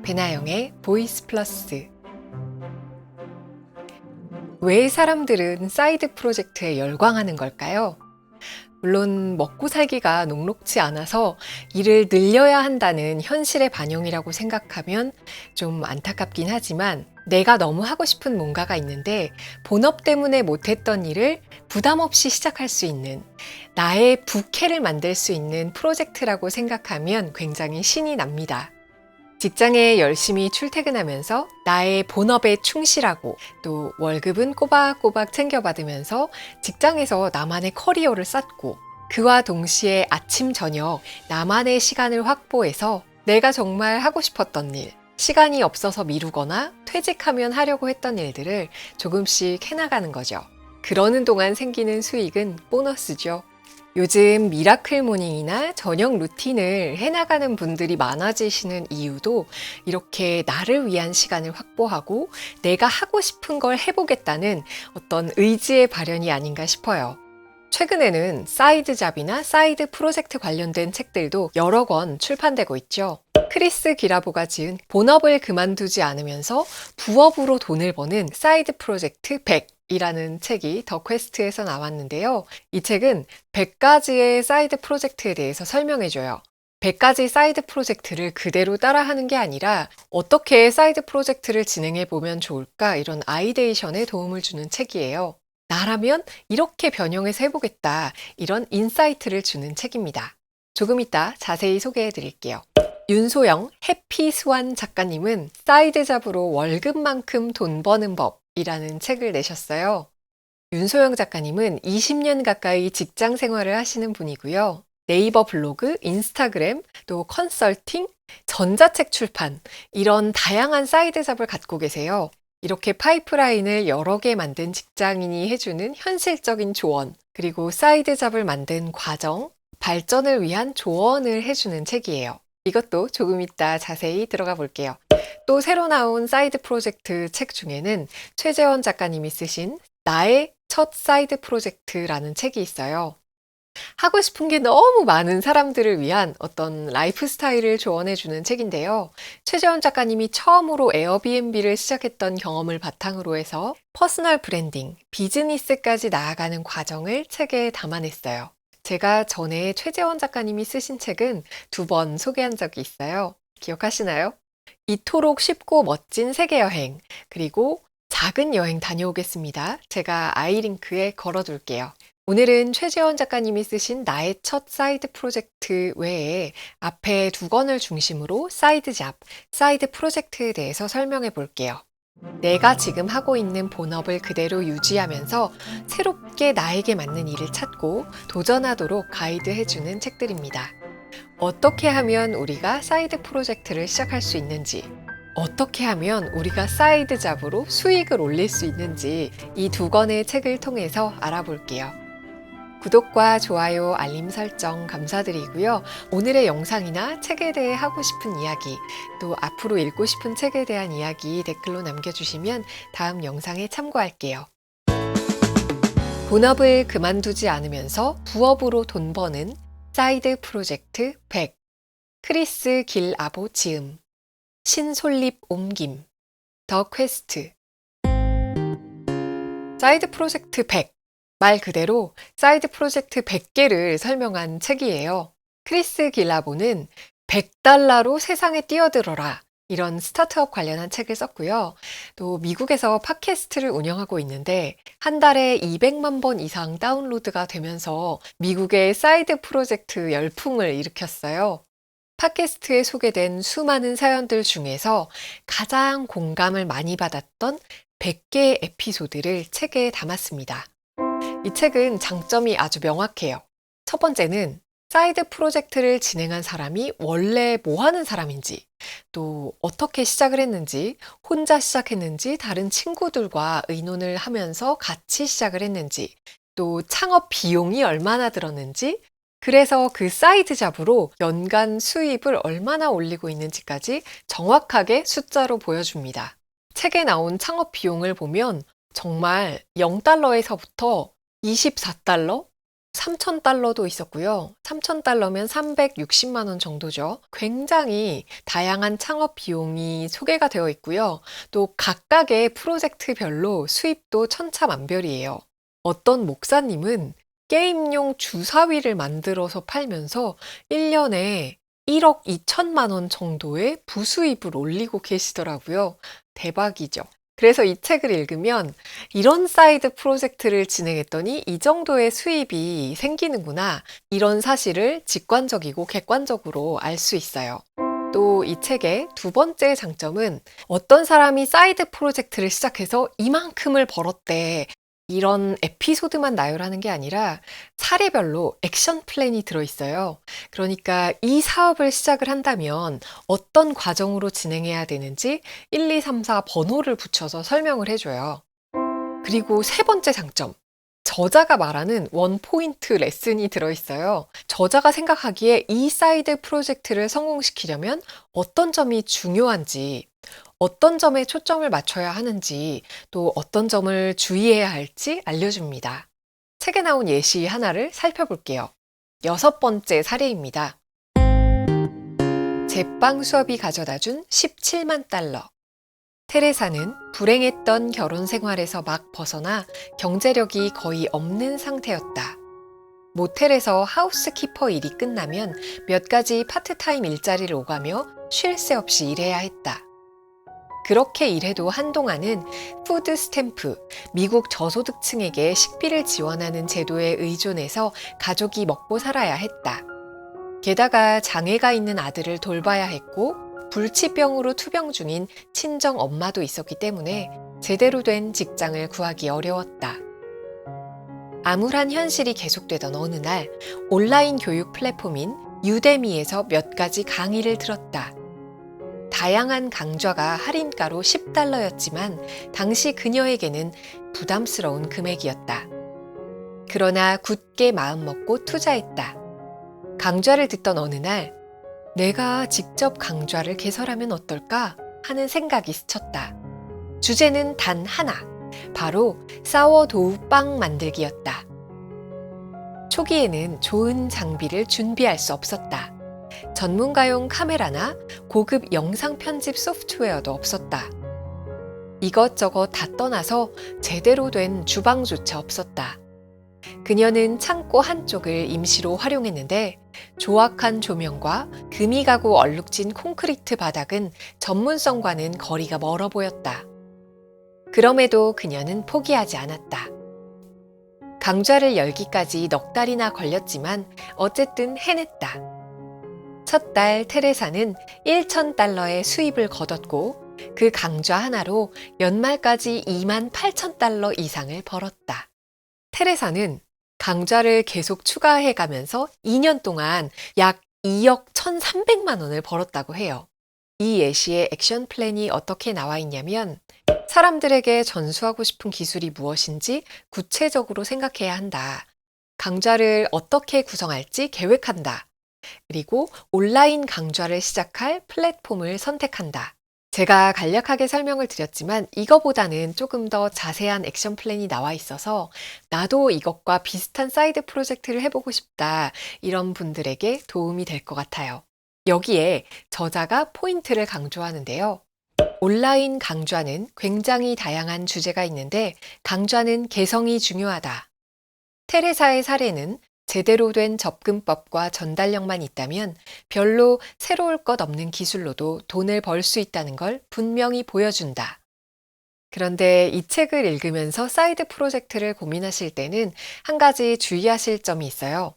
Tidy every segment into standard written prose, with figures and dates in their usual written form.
배나영의 보이스 플러스. 왜 사람들은 사이드 프로젝트에 열광하는 걸까요? 물론 먹고 살기가 녹록지 않아서 일을 늘려야 한다는 현실의 반영이라고 생각하면 좀 안타깝긴 하지만, 내가 너무 하고 싶은 뭔가가 있는데 본업 때문에 못했던 일을 부담 없이 시작할 수 있는, 나의 부캐를 만들 수 있는 프로젝트라고 생각하면 굉장히 신이 납니다. 직장에 열심히 출퇴근하면서 나의 본업에 충실하고, 또 월급은 꼬박꼬박 챙겨받으면서 직장에서 나만의 커리어를 쌓고, 그와 동시에 아침 저녁 나만의 시간을 확보해서 내가 정말 하고 싶었던 일, 시간이 없어서 미루거나 퇴직하면 하려고 했던 일들을 조금씩 해나가는 거죠. 그러는 동안 생기는 수익은 보너스죠. 요즘 미라클 모닝이나 저녁 루틴을 해나가는 분들이 많아지시는 이유도 이렇게 나를 위한 시간을 확보하고 내가 하고 싶은 걸 해보겠다는 어떤 의지의 발현이 아닌가 싶어요. 최근에는 사이드 잡이나 사이드 프로젝트 관련된 책들도 여러 권 출판되고 있죠. 크리스 기라보가 지은 본업을 그만두지 않으면서 부업으로 돈을 버는 사이드 프로젝트 100 이라는 책이 더 퀘스트에서 나왔는데요. 이 책은 100가지의 사이드 프로젝트에 대해서 설명해줘요. 100가지 사이드 프로젝트를 그대로 따라하는 게 아니라 어떻게 사이드 프로젝트를 진행해보면 좋을까, 이런 아이데이션에 도움을 주는 책이에요. 나라면 이렇게 변형해서 해보겠다, 이런 인사이트를 주는 책입니다. 조금 이따 자세히 소개해드릴게요. 윤소영 해피스완 작가님은 사이드 잡으로 월급만큼 돈 버는 법 이라는 책을 내셨어요. 윤소영 작가님은 20년 가까이 직장 생활을 하시는 분이고요. 네이버 블로그, 인스타그램, 또 컨설팅, 전자책 출판, 이런 다양한 사이드 잡을 갖고 계세요. 이렇게 파이프라인을 여러 개 만든 직장인이 해주는 현실적인 조언, 그리고 사이드 잡을 만든 과정, 발전을 위한 조언을 해주는 책이에요. 이것도 조금 이따 자세히 들어가 볼게요. 또 새로 나온 사이드 프로젝트 책 중에는 최재원 작가님이 쓰신 나의 첫 사이드 프로젝트라는 책이 있어요. 하고 싶은 게 너무 많은 사람들을 위한 어떤 라이프 스타일을 조언해주는 책인데요. 최재원 작가님이 처음으로 에어비앤비를 시작했던 경험을 바탕으로 해서 퍼스널 브랜딩, 비즈니스까지 나아가는 과정을 책에 담아냈어요. 제가 전에 최재원 작가님이 쓰신 책은 2번 소개한 적이 있어요. 기억하시나요? 이토록 쉽고 멋진 세계 여행, 그리고 작은 여행 다녀오겠습니다. 제가 아이링크에 걸어둘게요. 오늘은 최재원 작가님이 쓰신 나의 첫 사이드 프로젝트 외에 앞에 2권을 중심으로 사이드 잡, 사이드 프로젝트에 대해서 설명해 볼게요. 내가 지금 하고 있는 본업을 그대로 유지하면서 새롭게 나에게 맞는 일을 찾고 도전하도록 가이드해주는 책들입니다. 어떻게 하면 우리가 사이드 프로젝트를 시작할 수 있는지, 어떻게 하면 우리가 사이드 잡으로 수익을 올릴 수 있는지, 이 2권의 책을 통해서 알아볼게요. 구독과 좋아요, 알림 설정 감사드리고요. 오늘의 영상이나 책에 대해 하고 싶은 이야기, 또 앞으로 읽고 싶은 책에 대한 이야기 댓글로 남겨주시면 다음 영상에 참고할게요. 본업을 그만두지 않으면서 부업으로 돈 버는 사이드 프로젝트 100. 크리스 길아보 지음, 신솔립 옮김, 더 퀘스트. 사이드 프로젝트 100. 말 그대로 사이드 프로젝트 100개를 설명한 책이에요. 크리스 길라보는 100달러로 세상에 뛰어들어라, 이런 스타트업 관련한 책을 썼고요. 또 미국에서 팟캐스트를 운영하고 있는데 한 달에 200만 번 이상 다운로드가 되면서 미국의 사이드 프로젝트 열풍을 일으켰어요. 팟캐스트에 소개된 수많은 사연들 중에서 가장 공감을 많이 받았던 100개의 에피소드를 책에 담았습니다. 이 책은 장점이 아주 명확해요. 첫 번째는 사이드 프로젝트를 진행한 사람이 원래 뭐 하는 사람인지, 또 어떻게 시작을 했는지, 혼자 시작했는지, 다른 친구들과 의논을 하면서 같이 시작을 했는지, 또 창업 비용이 얼마나 들었는지, 그래서 그 사이드 잡으로 연간 수입을 얼마나 올리고 있는지까지 정확하게 숫자로 보여줍니다. 책에 나온 창업 비용을 보면 정말 0달러에서부터 24달러, $3,000도 있었고요. $3,000면 360만 원 정도죠. 굉장히 다양한 창업 비용이 소개가 되어 있고요. 또 각각의 프로젝트별로 수입도 천차만별이에요. 어떤 목사님은 게임용 주사위를 만들어서 팔면서 1년에 1억 2천만 원 정도의 부수입을 올리고 계시더라고요. 대박이죠. 그래서 이 책을 읽으면 이런 사이드 프로젝트를 진행했더니 이 정도의 수입이 생기는구나. 이런 사실을 직관적이고 객관적으로 알 수 있어요. 또 이 책의 두 번째 장점은 어떤 사람이 사이드 프로젝트를 시작해서 이만큼을 벌었대. 이런 에피소드만 나열하는 게 아니라 사례별로 액션 플랜이 들어있어요. 그러니까 이 사업을 시작을 한다면 어떤 과정으로 진행해야 되는지 1, 2, 3, 4 번호를 붙여서 설명을 해줘요. 그리고 세 번째 장점. 저자가 말하는 원포인트 레슨이 들어있어요. 저자가 생각하기에 이 사이드 프로젝트를 성공시키려면 어떤 점이 중요한지, 어떤 점에 초점을 맞춰야 하는지, 또 어떤 점을 주의해야 할지 알려줍니다. 책에 나온 예시 하나를 살펴볼게요. 6번째 사례입니다. 제빵 수업이 가져다준 $17만. 테레사는 불행했던 결혼 생활에서 막 벗어나 경제력이 거의 없는 상태였다. 모텔에서 하우스키퍼 일이 끝나면 몇 가지 파트타임 일자리를 오가며 쉴 새 없이 일해야 했다. 그렇게 일해도 한동안은 푸드 스탬프, 미국 저소득층에게 식비를 지원하는 제도에 의존해서 가족이 먹고 살아야 했다. 게다가 장애가 있는 아들을 돌봐야 했고 불치병으로 투병 중인 친정 엄마도 있었기 때문에 제대로 된 직장을 구하기 어려웠다. 암울한 현실이 계속되던 어느 날 온라인 교육 플랫폼인 유데미에서 몇 가지 강의를 들었다. 다양한 강좌가 할인가로 $10였지만 당시 그녀에게는 부담스러운 금액이었다. 그러나 굳게 마음먹고 투자했다. 강좌를 듣던 어느 날 내가 직접 강좌를 개설하면 어떨까 하는 생각이 스쳤다. 주제는 단 하나, 바로 사워도우 빵 만들기였다. 초기에는 좋은 장비를 준비할 수 없었다. 전문가용 카메라나 고급 영상 편집 소프트웨어도 없었다. 이것저것 다 떠나서 제대로 된 주방조차 없었다. 그녀는 창고 한쪽을 임시로 활용했는데 조악한 조명과 금이 가고 얼룩진 콘크리트 바닥은 전문성과는 거리가 멀어 보였다. 그럼에도 그녀는 포기하지 않았다. 강좌를 열기까지 넉 달이나 걸렸지만 어쨌든 해냈다. 첫 달 테레사는 $1,000의 수입을 거뒀고 그 강좌 하나로 연말까지 $28,000 이상을 벌었다. 테레사는 강좌를 계속 추가해 가면서 2년 동안 약 2억 1,300만 원을 벌었다고 해요. 이 예시의 액션 플랜이 어떻게 나와 있냐면 사람들에게 전수하고 싶은 기술이 무엇인지 구체적으로 생각해야 한다. 강좌를 어떻게 구성할지 계획한다. 그리고 온라인 강좌를 시작할 플랫폼을 선택한다. 제가 간략하게 설명을 드렸지만 이거보다는 조금 더 자세한 액션 플랜이 나와 있어서 나도 이것과 비슷한 사이드 프로젝트를 해보고 싶다. 이런 분들에게 도움이 될 것 같아요. 여기에 저자가 포인트를 강조하는데요. 온라인 강좌는 굉장히 다양한 주제가 있는데 강좌는 개성이 중요하다. 테레사의 사례는 제대로 된 접근법과 전달력만 있다면 별로 새로울 것 없는 기술로도 돈을 벌 수 있다는 걸 분명히 보여준다. 그런데 이 책을 읽으면서 사이드 프로젝트를 고민하실 때는 한 가지 주의하실 점이 있어요.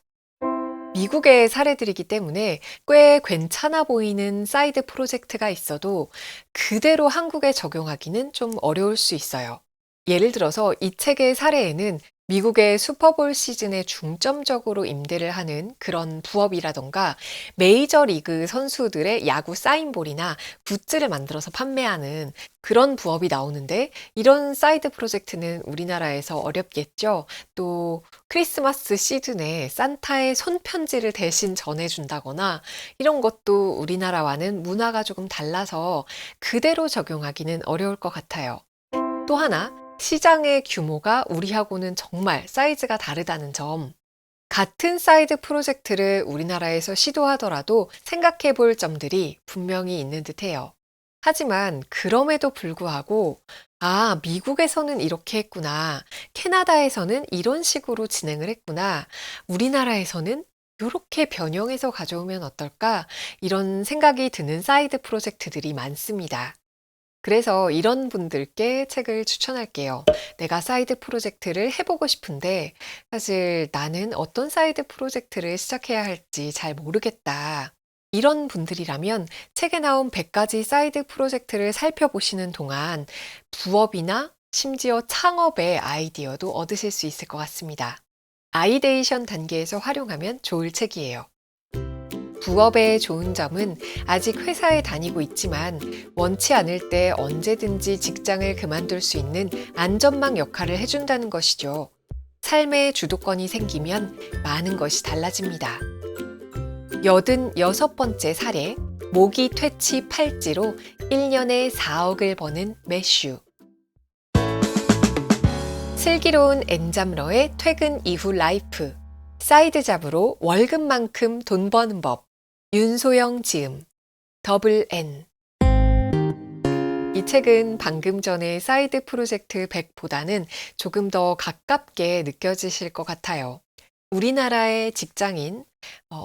미국의 사례들이기 때문에 꽤 괜찮아 보이는 사이드 프로젝트가 있어도 그대로 한국에 적용하기는 좀 어려울 수 있어요. 예를 들어서 이 책의 사례에는 미국의 슈퍼볼 시즌에 중점적으로 임대를 하는 그런 부업이라던가 메이저리그 선수들의 야구 사인볼이나 굿즈를 만들어서 판매하는 그런 부업이 나오는데 이런 사이드 프로젝트는 우리나라에서 어렵겠죠. 또 크리스마스 시즌에 산타의 손편지를 대신 전해준다거나 이런 것도 우리나라와는 문화가 조금 달라서 그대로 적용하기는 어려울 것 같아요. 또 하나, 시장의 규모가 우리하고는 정말 사이즈가 다르다는 점. 같은 사이드 프로젝트를 우리나라에서 시도하더라도 생각해 볼 점들이 분명히 있는 듯해요. 하지만 그럼에도 불구하고, 아, 미국에서는 이렇게 했구나. 캐나다에서는 이런 식으로 진행을 했구나. 우리나라에서는 이렇게 변형해서 가져오면 어떨까? 이런 생각이 드는 사이드 프로젝트들이 많습니다. 그래서 이런 분들께 책을 추천할게요. 내가 사이드 프로젝트를 해보고 싶은데 사실 나는 어떤 사이드 프로젝트를 시작해야 할지 잘 모르겠다. 이런 분들이라면 책에 나온 100가지 사이드 프로젝트를 살펴보시는 동안 부업이나 심지어 창업의 아이디어도 얻으실 수 있을 것 같습니다. 아이데이션 단계에서 활용하면 좋을 책이에요. 부업의 좋은 점은 아직 회사에 다니고 있지만 원치 않을 때 언제든지 직장을 그만둘 수 있는 안전망 역할을 해준다는 것이죠. 삶의 주도권이 생기면 많은 것이 달라집니다. 86번째 사례, 모기 퇴치 팔찌로 1년에 4억을 버는 매슈. 슬기로운 엔잡러의 퇴근 이후 라이프, 사이드 잡으로 월급만큼 돈 버는 법, 윤소영 지음, 더블 N. 이 책은 방금 전의 사이드 프로젝트 100보다는 조금 더 가깝게 느껴지실 것 같아요. 우리나라의 직장인,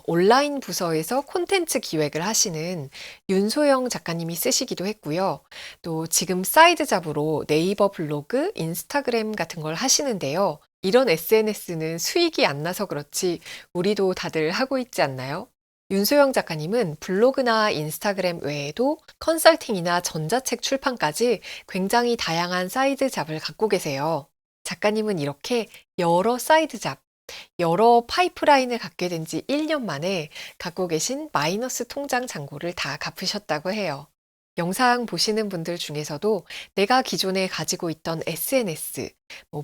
온라인 부서에서 콘텐츠 기획을 하시는 윤소영 작가님이 쓰시기도 했고요. 또 지금 사이드 잡으로 네이버 블로그, 인스타그램 같은 걸 하시는데요. 이런 SNS는 수익이 안 나서 그렇지 우리도 다들 하고 있지 않나요? 윤소영 작가님은 블로그나 인스타그램 외에도 컨설팅이나 전자책 출판까지 굉장히 다양한 사이드 잡을 갖고 계세요. 작가님은 이렇게 여러 사이드 잡, 여러 파이프라인을 갖게 된 지 1년 만에 갖고 계신 마이너스 통장 잔고를 다 갚으셨다고 해요. 영상 보시는 분들 중에서도 내가 기존에 가지고 있던 SNS,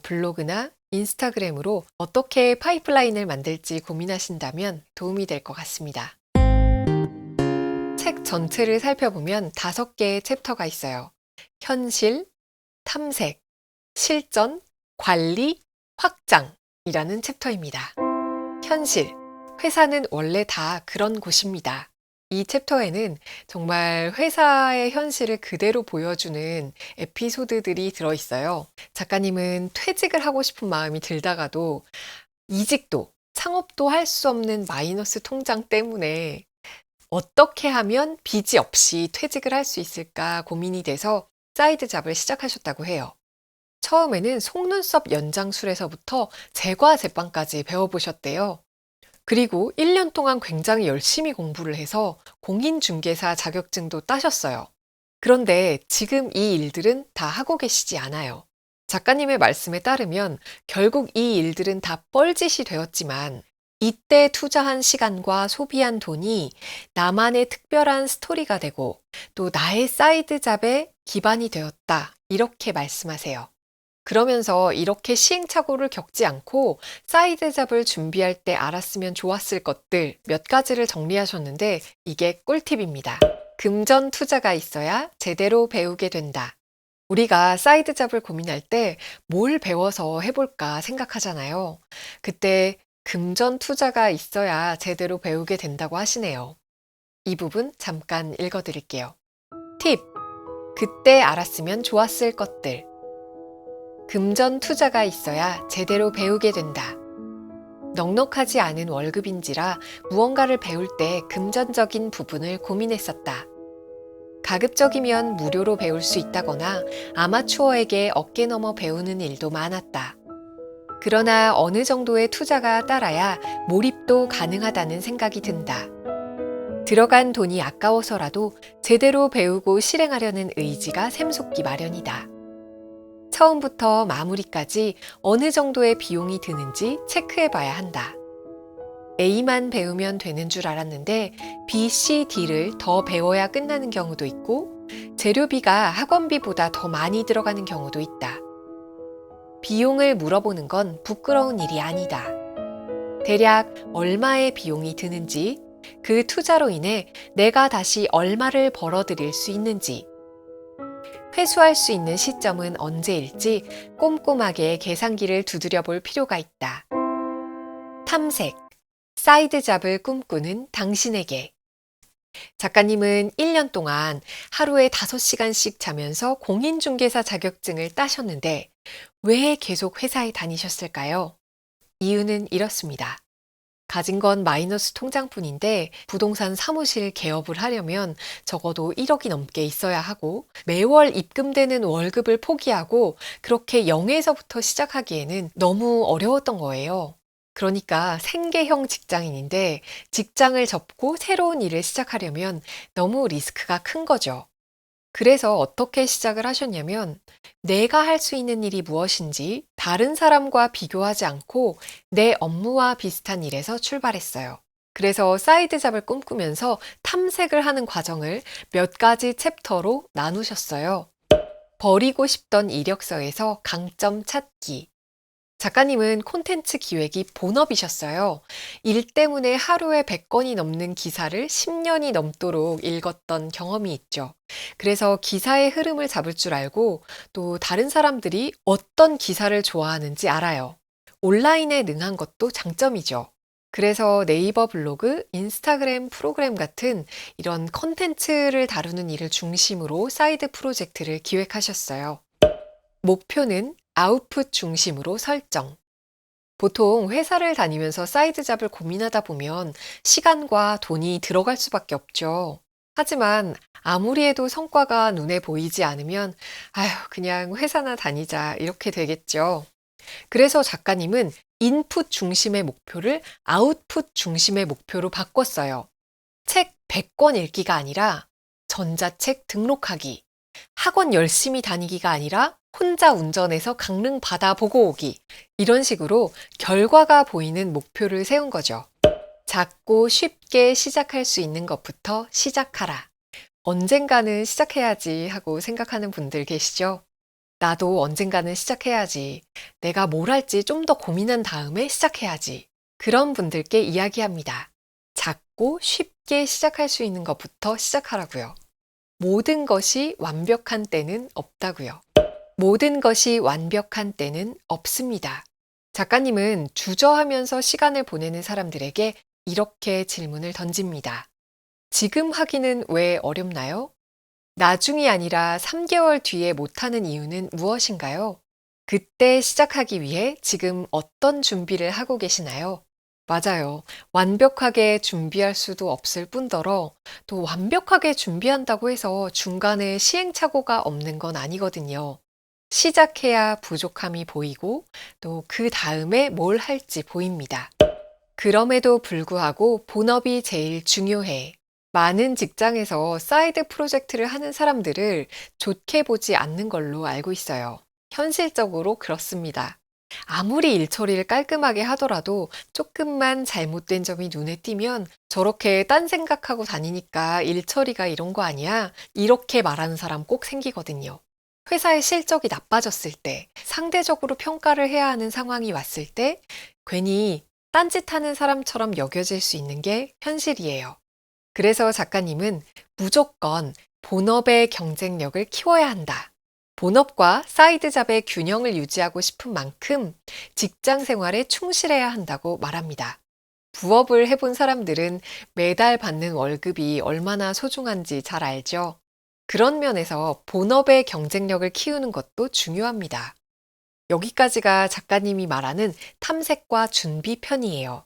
블로그나 인스타그램으로 어떻게 파이프라인을 만들지 고민하신다면 도움이 될 것 같습니다. 책 전체를 살펴보면 5개의 챕터가 있어요. 현실, 탐색, 실전, 관리, 확장이라는 챕터입니다. 현실, 회사는 원래 다 그런 곳입니다. 이 챕터에는 정말 회사의 현실을 그대로 보여주는 에피소드들이 들어있어요. 작가님은 퇴직을 하고 싶은 마음이 들다가도 이직도, 창업도 할 수 없는 마이너스 통장 때문에 어떻게 하면 빚이 없이 퇴직을 할 수 있을까 고민이 돼서 사이드 잡을 시작하셨다고 해요. 처음에는 속눈썹 연장술에서부터 제과 제빵까지 배워보셨대요. 그리고 1년 동안 굉장히 열심히 공부를 해서 공인중개사 자격증도 따셨어요. 그런데 지금 이 일들은 다 하고 계시지 않아요. 작가님의 말씀에 따르면 결국 이 일들은 다 뻘짓이 되었지만 이때 투자한 시간과 소비한 돈이 나만의 특별한 스토리가 되고 또 나의 사이드 잡의 기반이 되었다. 이렇게 말씀하세요. 그러면서 이렇게 시행착오를 겪지 않고 사이드 잡을 준비할 때 알았으면 좋았을 것들 몇 가지를 정리하셨는데 이게 꿀팁입니다. 금전 투자가 있어야 제대로 배우게 된다. 우리가 사이드 잡을 고민할 때 뭘 배워서 해볼까 생각하잖아요. 그때 금전 투자가 있어야 제대로 배우게 된다고 하시네요. 이 부분 잠깐 읽어드릴게요. 팁! 그때 알았으면 좋았을 것들. 금전 투자가 있어야 제대로 배우게 된다. 넉넉하지 않은 월급인지라 무언가를 배울 때 금전적인 부분을 고민했었다. 가급적이면 무료로 배울 수 있다거나 아마추어에게 어깨 넘어 배우는 일도 많았다. 그러나 어느 정도의 투자가 따라야 몰입도 가능하다는 생각이 든다. 들어간 돈이 아까워서라도 제대로 배우고 실행하려는 의지가 샘솟기 마련이다. 처음부터 마무리까지 어느 정도의 비용이 드는지 체크해 봐야 한다. A만 배우면 되는 줄 알았는데 B, C, D를 더 배워야 끝나는 경우도 있고 재료비가 학원비보다 더 많이 들어가는 경우도 있다. 비용을 물어보는 건 부끄러운 일이 아니다. 대략 얼마의 비용이 드는지, 그 투자로 인해 내가 다시 얼마를 벌어들일 수 있는지, 회수할 수 있는 시점은 언제일지 꼼꼼하게 계산기를 두드려 볼 필요가 있다. 탐색, 사이드 잡을 꿈꾸는 당신에게. 작가님은 1년 동안 하루에 5시간씩 자면서 공인중개사 자격증을 따셨는데 왜 계속 회사에 다니셨을까요? 이유는 이렇습니다. 가진 건 마이너스 통장뿐인데 부동산 사무실 개업을 하려면 적어도 1억이 넘게 있어야 하고 매월 입금되는 월급을 포기하고 그렇게 0에서부터 시작하기에는 너무 어려웠던 거예요. 그러니까 생계형 직장인인데 직장을 접고 새로운 일을 시작하려면 너무 리스크가 큰 거죠. 그래서 어떻게 시작을 하셨냐면 내가 할 수 있는 일이 무엇인지 다른 사람과 비교하지 않고 내 업무와 비슷한 일에서 출발했어요. 그래서 사이드 잡을 꿈꾸면서 탐색을 하는 과정을 몇 가지 챕터로 나누셨어요. 버리고 싶던 이력서에서 강점 찾기. 작가님은 콘텐츠 기획이 본업이셨어요. 일 때문에 하루에 100건이 넘는 기사를 10년이 넘도록 읽었던 경험이 있죠. 그래서 기사의 흐름을 잡을 줄 알고 또 다른 사람들이 어떤 기사를 좋아하는지 알아요. 온라인에 능한 것도 장점이죠. 그래서 네이버 블로그, 인스타그램 프로그램 같은 이런 콘텐츠를 다루는 일을 중심으로 사이드 프로젝트를 기획하셨어요. 목표는 아웃풋 중심으로 설정. 보통 회사를 다니면서 사이드 잡을 고민하다 보면 시간과 돈이 들어갈 수밖에 없죠. 하지만 아무리 해도 성과가 눈에 보이지 않으면 아휴, 그냥 회사나 다니자 이렇게 되겠죠. 그래서 작가님은 인풋 중심의 목표를 아웃풋 중심의 목표로 바꿨어요. 책 100권 읽기가 아니라 전자책 등록하기. 학원 열심히 다니기가 아니라 혼자 운전해서 강릉 바다 보고 오기. 이런 식으로 결과가 보이는 목표를 세운 거죠. 작고 쉽게 시작할 수 있는 것부터 시작하라. 언젠가는 시작해야지 하고 생각하는 분들 계시죠? 나도 언젠가는 시작해야지. 내가 뭘 할지 좀 더 고민한 다음에 시작해야지. 그런 분들께 이야기합니다. 작고 쉽게 시작할 수 있는 것부터 시작하라고요. 모든 것이 완벽한 때는 없다고요. 모든 것이 완벽한 때는 없습니다. 작가님은 주저하면서 시간을 보내는 사람들에게 이렇게 질문을 던집니다. 지금 하기는 왜 어렵나요? 나중이 아니라 3개월 뒤에 못하는 이유는 무엇인가요? 그때 시작하기 위해 지금 어떤 준비를 하고 계시나요? 맞아요. 완벽하게 준비할 수도 없을 뿐더러 또 완벽하게 준비한다고 해서 중간에 시행착오가 없는 건 아니거든요. 시작해야 부족함이 보이고 또 그 다음에 뭘 할지 보입니다. 그럼에도 불구하고 본업이 제일 중요해. 많은 직장에서 사이드 프로젝트를 하는 사람들을 좋게 보지 않는 걸로 알고 있어요. 현실적으로 그렇습니다. 아무리 일 처리를 깔끔하게 하더라도 조금만 잘못된 점이 눈에 띄면 저렇게 딴 생각하고 다니니까 일 처리가 이런 거 아니야? 이렇게 말하는 사람 꼭 생기거든요. 회사의 실적이 나빠졌을 때, 상대적으로 평가를 해야 하는 상황이 왔을 때 괜히 딴짓하는 사람처럼 여겨질 수 있는 게 현실이에요. 그래서 작가님은 무조건 본업의 경쟁력을 키워야 한다. 본업과 사이드 잡의 균형을 유지하고 싶은 만큼 직장 생활에 충실해야 한다고 말합니다. 부업을 해본 사람들은 매달 받는 월급이 얼마나 소중한지 잘 알죠? 그런 면에서 본업의 경쟁력을 키우는 것도 중요합니다. 여기까지가 작가님이 말하는 탐색과 준비 편이에요.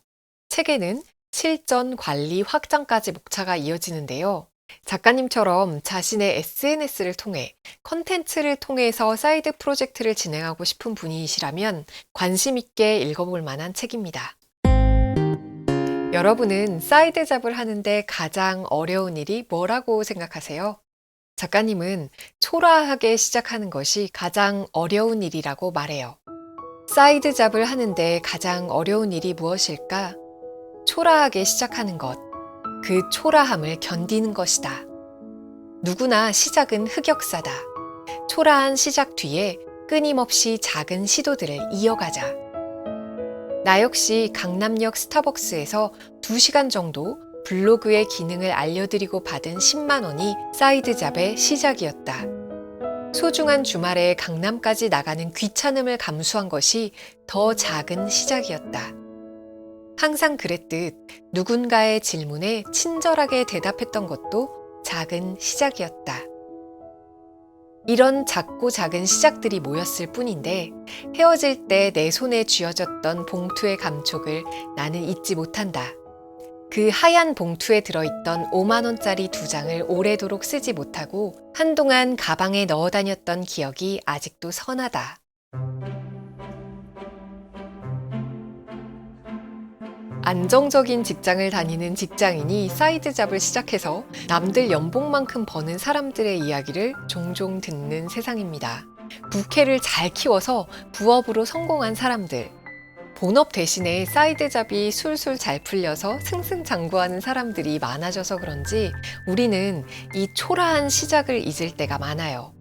책에는 실전, 관리, 확장까지 목차가 이어지는데요. 작가님처럼 자신의 SNS를 통해 컨텐츠를 통해서 사이드 프로젝트를 진행하고 싶은 분이시라면 관심 있게 읽어볼 만한 책입니다. 여러분은 사이드 잡을 하는데 가장 어려운 일이 뭐라고 생각하세요? 작가님은 초라하게 시작하는 것이 가장 어려운 일이라고 말해요. 사이드 잡을 하는데 가장 어려운 일이 무엇일까? 초라하게 시작하는 것, 그 초라함을 견디는 것이다. 누구나 시작은 흑역사다. 초라한 시작 뒤에 끊임없이 작은 시도들을 이어가자. 나 역시 강남역 스타벅스에서 2시간 정도 블로그의 기능을 알려드리고 받은 10만 원이 사이드 잡의 시작이었다. 소중한 주말에 강남까지 나가는 귀찮음을 감수한 것이 더 작은 시작이었다. 항상 그랬듯 누군가의 질문에 친절하게 대답했던 것도 작은 시작이었다. 이런 작고 작은 시작들이 모였을 뿐인데 헤어질 때 내 손에 쥐어졌던 봉투의 감촉을 나는 잊지 못한다. 그 하얀 봉투에 들어있던 5만 원짜리 2장을 오래도록 쓰지 못하고 한동안 가방에 넣어 다녔던 기억이 아직도 선하다. 안정적인 직장을 다니는 직장인이 사이드 잡을 시작해서 남들 연봉만큼 버는 사람들의 이야기를 종종 듣는 세상입니다. 부캐를 잘 키워서 부업으로 성공한 사람들, 본업 대신에 사이드 잡이 술술 잘 풀려서 승승장구하는 사람들이 많아져서 그런지 우리는 이 초라한 시작을 잊을 때가 많아요.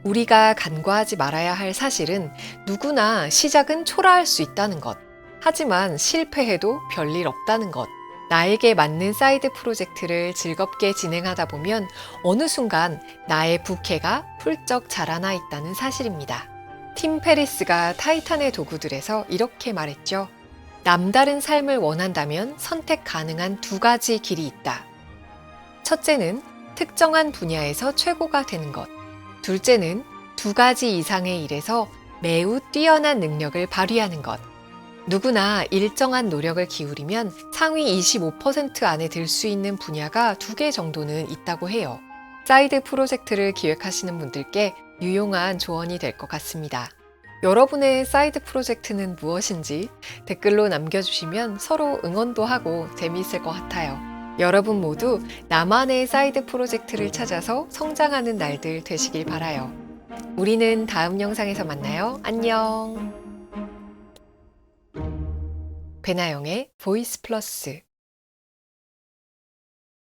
우리가 간과하지 말아야 할 사실은 누구나 시작은 초라할 수 있다는 것. 하지만 실패해도 별일 없다는 것. 나에게 맞는 사이드 프로젝트를 즐겁게 진행하다 보면 어느 순간 나의 부캐가 훌쩍 자라나 있다는 사실입니다. 팀 페리스가 타이탄의 도구들에서 이렇게 말했죠. 남다른 삶을 원한다면 선택 가능한 2가지 길이 있다. 첫째는 특정한 분야에서 최고가 되는 것. 둘째는 2가지 이상의 일에서 매우 뛰어난 능력을 발휘하는 것. 누구나 일정한 노력을 기울이면 상위 25% 안에 들 수 있는 분야가 2개 정도는 있다고 해요. 사이드 프로젝트를 기획하시는 분들께 유용한 조언이 될 것 같습니다. 여러분의 사이드 프로젝트는 무엇인지 댓글로 남겨주시면 서로 응원도 하고 재미있을 것 같아요. 여러분 모두 나만의 사이드 프로젝트를 찾아서 성장하는 날들 되시길 바라요. 우리는 다음 영상에서 만나요. 안녕. 배나영의 보이스 플러스